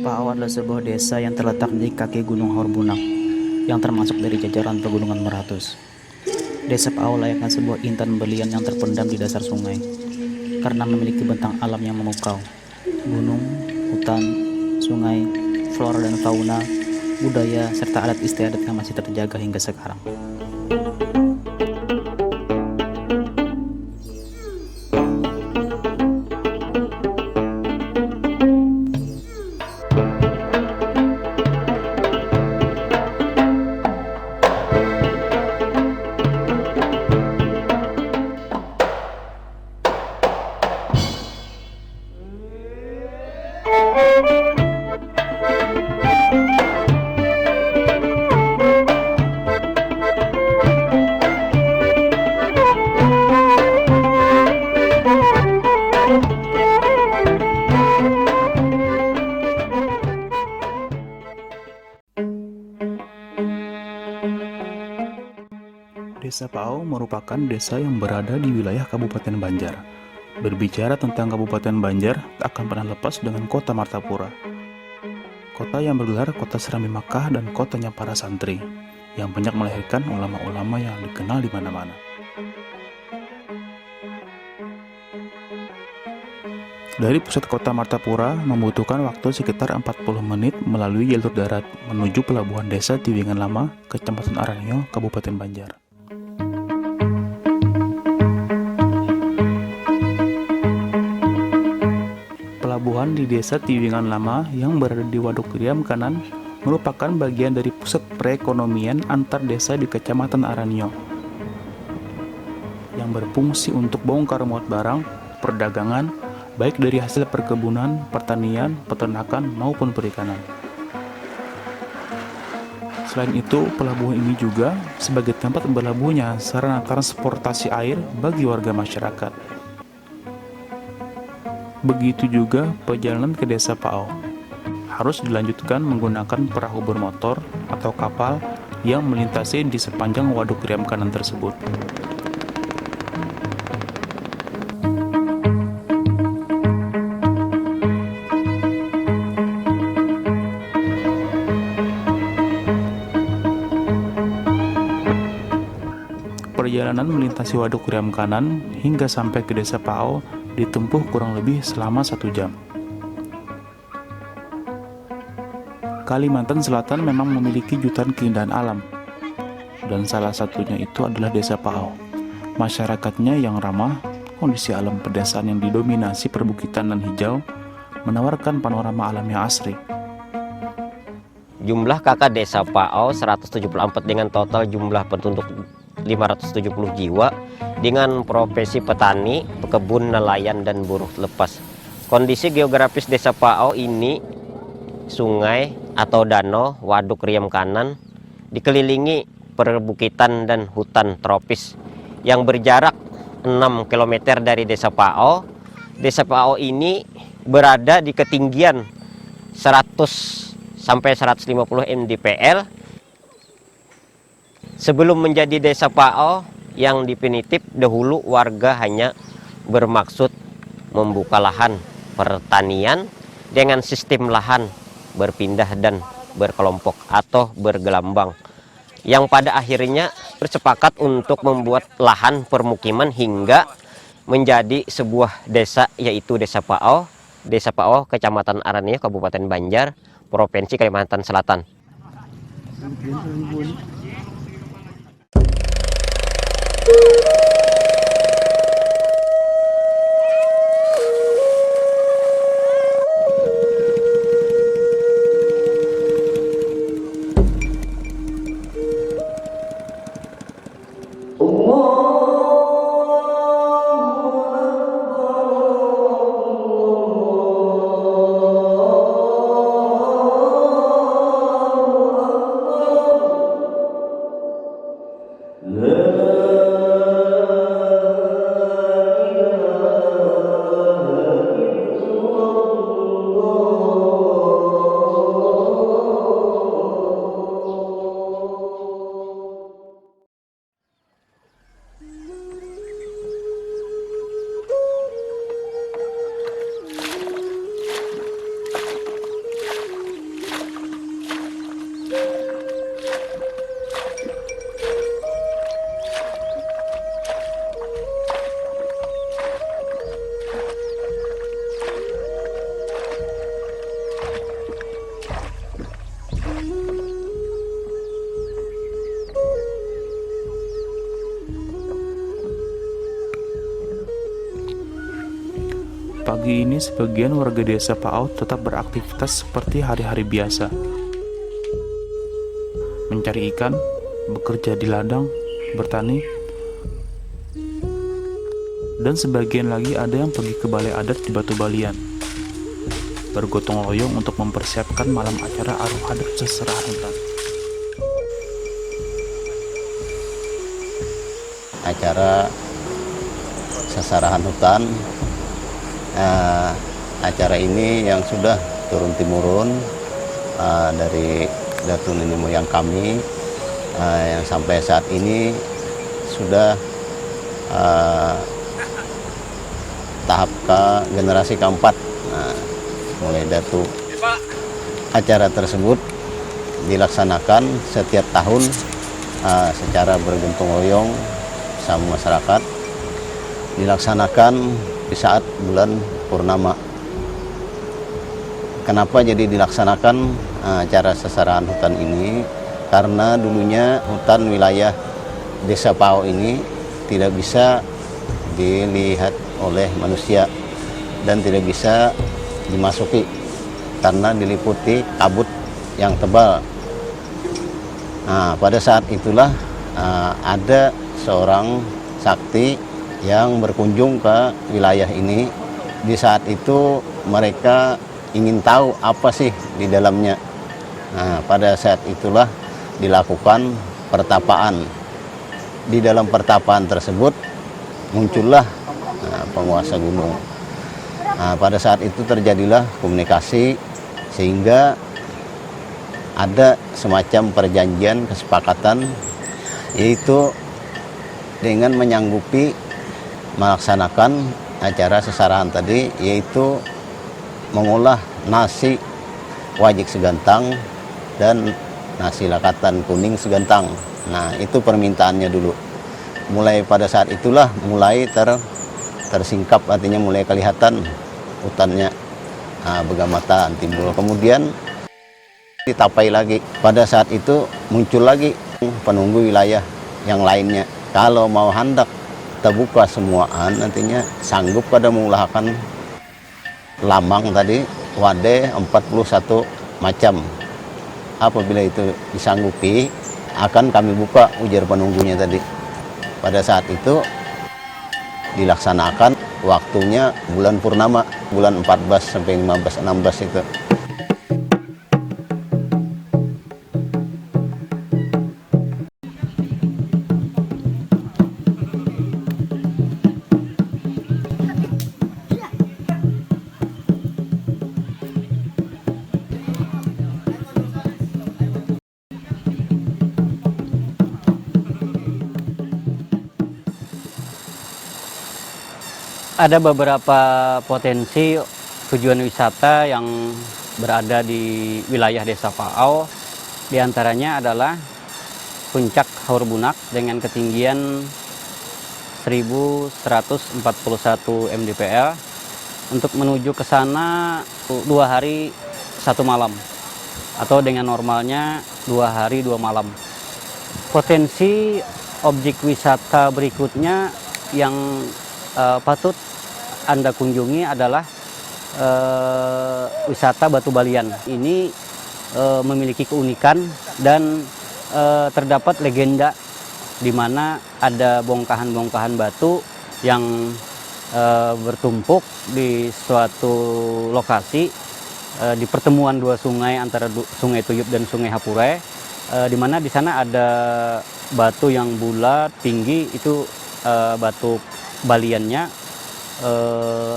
Pao adalah sebuah desa yang terletak di kaki Gunung Haurbunak, yang termasuk dari jajaran Pegunungan Meratus. Desa Pao layaknya sebuah intan berlian yang terpendam di dasar sungai, karena memiliki bentang alam yang memukau. Gunung, hutan, sungai, flora dan fauna, budaya, serta adat istiadat yang masih terjaga hingga sekarang. Desa Pao merupakan desa yang berada di wilayah Kabupaten Banjar. Berbicara tentang Kabupaten Banjar, tak akan pernah lepas dengan kota Martapura. Kota yang bergelar kota Serambi Makkah dan kotanya para santri, yang banyak melahirkan ulama-ulama yang dikenal di mana-mana. Dari pusat kota Martapura membutuhkan waktu sekitar 40 menit melalui jalur darat menuju pelabuhan desa Tiwingan Lama, Kecamatan Aranyo, Kabupaten Banjar. Pelabuhan di desa Tiwingan Lama yang berada di Waduk Riam Kanan merupakan bagian dari pusat perekonomian antar desa di Kecamatan Aranyo yang berfungsi untuk bongkar muat barang, perdagangan, baik dari hasil perkebunan, pertanian, peternakan, maupun perikanan. Selain itu, pelabuhan ini juga sebagai tempat berlabuhnya sarana transportasi air bagi warga masyarakat. Begitu juga perjalanan ke desa Pao harus dilanjutkan menggunakan perahu bermotor atau kapal yang melintasi di sepanjang waduk Riam Kanan tersebut. Perjalanan melintasi waduk Riam Kanan hingga sampai ke desa Pao ditempuh kurang lebih selama 1 jam. Kalimantan Selatan memang memiliki jutaan keindahan alam, dan salah satunya itu adalah desa Pao. Masyarakatnya yang ramah, kondisi alam pedesaan yang didominasi perbukitan dan hijau, menawarkan panorama alam yang asri. Jumlah kakak desa Pao 174 dengan total jumlah penduduk 570 jiwa dengan profesi petani, pekebun, nelayan, dan buruh lepas. Kondisi geografis desa Pao ini sungai atau danau Waduk Riam Kanan dikelilingi perbukitan dan hutan tropis yang berjarak 6 km dari desa Pao. Desa Pao ini berada di ketinggian 100 sampai 150 mdpl. Sebelum menjadi desa Pao yang definitif, dahulu warga hanya bermaksud membuka lahan pertanian dengan sistem lahan berpindah dan berkelompok atau bergelambang, yang pada akhirnya bersepakat untuk membuat lahan permukiman hingga menjadi sebuah desa, yaitu Desa Pao. Desa Pao, Kecamatan Aranyo, Kabupaten Banjar, Provinsi Kalimantan Selatan. La Pagi ini sebagian warga desa Paau tetap beraktivitas seperti hari-hari biasa. Mencari ikan, bekerja di ladang, bertani, dan sebagian lagi ada yang pergi ke balai adat di Batu Balian, bergotong royong untuk mempersiapkan malam acara aruh adat seserahan hutan. Acara seserahan hutan, acara ini yang sudah turun-temurun dari datu nenek moyang kami, yang sampai saat ini sudah tahap generasi keempat. Mulai datu. Acara tersebut dilaksanakan setiap tahun secara bergotong royong sama masyarakat, dilaksanakan di saat bulan purnama. Kenapa jadi dilaksanakan acara seserahan hutan ini? Karena dulunya hutan wilayah Desa Paau ini tidak bisa dilihat oleh manusia dan tidak bisa dimasuki karena diliputi kabut yang tebal. Nah, pada saat itulah ada seorang sakti yang berkunjung ke wilayah ini. Di saat itu mereka ingin tahu apa sih di dalamnya. Nah, pada saat itulah dilakukan pertapaan. Di dalam pertapaan tersebut muncullah penguasa gunung. Nah, pada saat itu terjadilah komunikasi sehingga ada semacam perjanjian kesepakatan, yaitu dengan menyanggupi melaksanakan acara seserahan tadi, yaitu mengolah nasi wajik segantang dan nasi lakatan kuning segantang. Nah, itu permintaannya dulu. Mulai pada saat itulah mulai tersingkap, artinya mulai kelihatan hutannya begamatan timbul. Kemudian ditapai lagi. Pada saat itu muncul lagi penunggu wilayah yang lainnya. Kalau mau hendak terbuka semuaan, nantinya sanggup pada mengusahakan lamang tadi, wadah 41 macam. Apabila itu disanggupi, akan kami buka, ujar penunggunya tadi. Pada saat itu dilaksanakan, waktunya bulan purnama, bulan 14 sampai 15, 16 itu. Ada beberapa potensi tujuan wisata yang berada di wilayah Desa Paau. Di antaranya adalah Puncak Haurbunak dengan ketinggian 1141 mdpl. Untuk menuju ke sana 2 hari 1 malam, atau dengan normalnya 2 hari 2 malam. Potensi objek wisata berikutnya yang patut Anda kunjungi adalah wisata Batu Balian. Ini memiliki keunikan dan terdapat legenda di mana ada bongkahan-bongkahan batu yang bertumpuk di suatu lokasi di pertemuan 2 sungai antara Sungai Tuyup dan Sungai Hapure, di mana di sana ada batu yang bulat tinggi, itu batu baliannya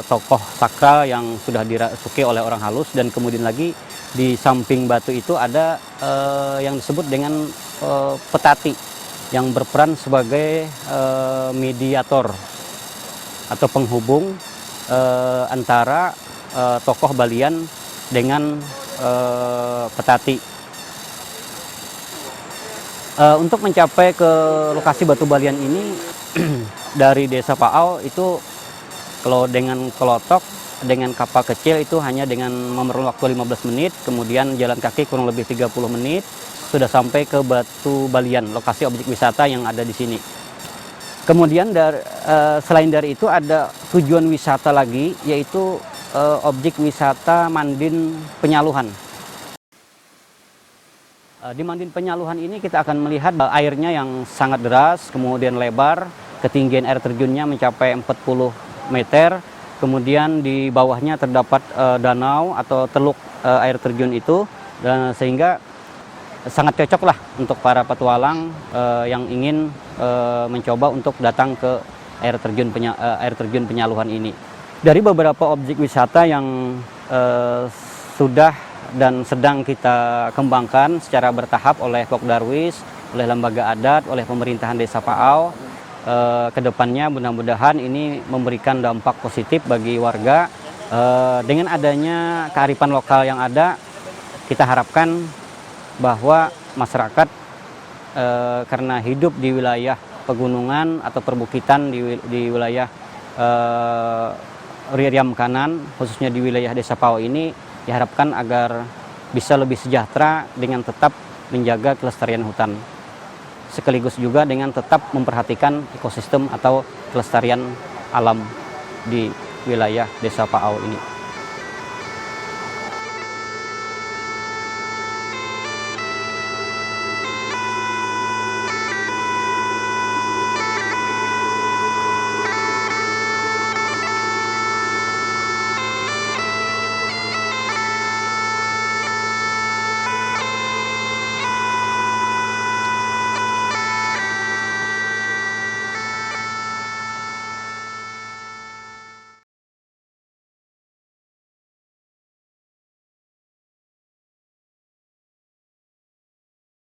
tokoh sakral yang sudah dirasuki oleh orang halus. Dan kemudian lagi di samping batu itu ada yang disebut dengan petati yang berperan sebagai mediator atau penghubung antara tokoh Balian dengan petati. Untuk mencapai ke lokasi Batu Balian ini dari Desa Paau itu, kalau dengan kelotok, dengan kapal kecil itu hanya dengan memerlukan waktu 15 menit, kemudian jalan kaki kurang lebih 30 menit, sudah sampai ke Batu Balian, lokasi objek wisata yang ada di sini. Kemudian selain dari itu ada tujuan wisata lagi, yaitu objek wisata Mandin Penyaluhan. Di Mandin Penyaluhan ini kita akan melihat airnya yang sangat deras, kemudian lebar, ketinggian air terjunnya mencapai 40 meter, kemudian di bawahnya terdapat danau atau teluk air terjun itu, dan sehingga sangat cocok lah untuk para petualang yang ingin mencoba untuk datang ke air terjun Penyaluhan ini. Dari beberapa objek wisata yang sudah dan sedang kita kembangkan secara bertahap oleh Pok Darwis, oleh lembaga adat, oleh pemerintahan Desa Paau, kedepannya mudah-mudahan ini memberikan dampak positif bagi warga. Dengan adanya kearifan lokal yang ada, kita harapkan bahwa masyarakat karena hidup di wilayah pegunungan atau perbukitan di wilayah Riam Kanan, khususnya di wilayah Desa Paau ini, diharapkan agar bisa lebih sejahtera dengan tetap menjaga kelestarian hutan, sekaligus juga dengan tetap memperhatikan ekosistem atau kelestarian alam di wilayah Desa Paau ini.